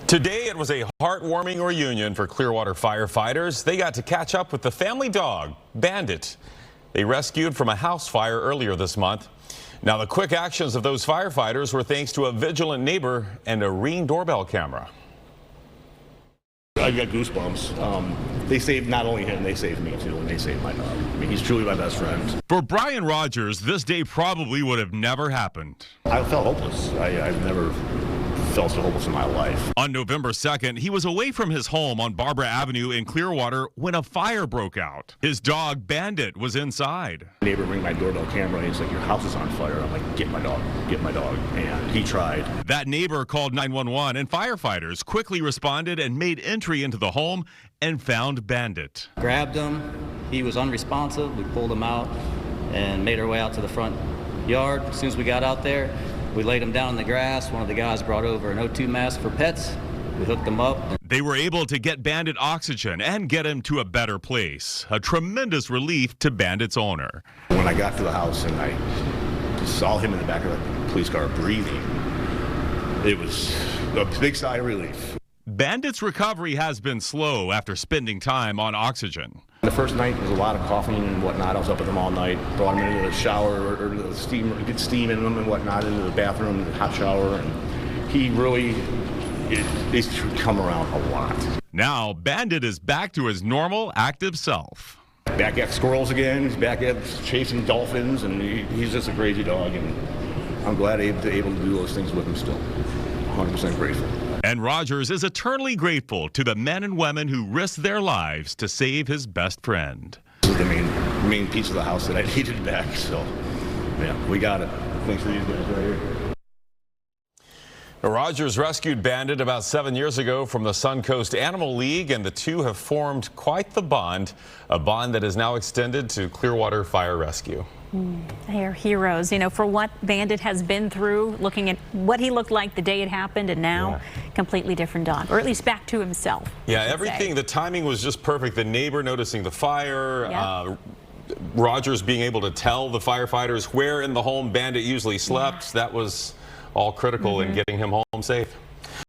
Today it was a heartwarming reunion for Clearwater firefighters. They got to catch up with the family dog, Bandit. They rescued from a house fire earlier this month. Now the quick actions of those firefighters were thanks to a vigilant neighbor and a Ring doorbell camera. I got goosebumps. They saved not only him, they saved me too, and they saved my dog. I mean, he's truly my best friend. For Brian Rogers, this day probably would have never happened. I felt hopeless. I've never felt so hopeless in my life. On November 2nd, he was away from his home on Barbara Avenue in Clearwater when a fire broke out. His dog, Bandit, was inside. My neighbor rang my doorbell camera and he's like, "Your house is on fire." I'm like, get my dog, and he tried. That neighbor called 911 and firefighters quickly responded and made entry into the home and found Bandit. Grabbed him, he was unresponsive, we pulled him out and made our way out to the front yard. As soon as we got out there, we laid him down in the grass. One of the guys brought over an O2 mask for pets. We hooked him up. They were able to get Bandit oxygen and get him to a better place. A tremendous relief to Bandit's owner. When I got to the house and I saw him in the back of the police car breathing, it was a big sigh of relief. Bandit's recovery has been slow after spending time on oxygen. The first night was a lot of coughing and whatnot. I was up with him all night, brought him into the shower or the steam, get steam in him and whatnot, into the bathroom, the hot shower, and he really he's come around a lot. Now Bandit is back to his normal, active self. Back at squirrels again, he's back at chasing dolphins, and he's just a crazy dog, and I'm glad I'm able to do those things with him still. 100% grateful. And Rogers is eternally grateful to the men and women who risked their lives to save his best friend. This is the main piece of the house that I needed back, so yeah, we got it. Thanks to these guys right here. Rogers rescued Bandit about 7 years ago from the Suncoast Animal League, and the two have formed quite the bond, a bond that is now extended to Clearwater Fire Rescue. They are heroes, you know, for what Bandit has been through, looking at what he looked like the day it happened, and now completely different dog, or at least back to himself. Yeah, everything, the timing was just perfect. The neighbor noticing the fire, Rogers being able to tell the firefighters where in the home Bandit usually slept, that was all critical in getting him home safe.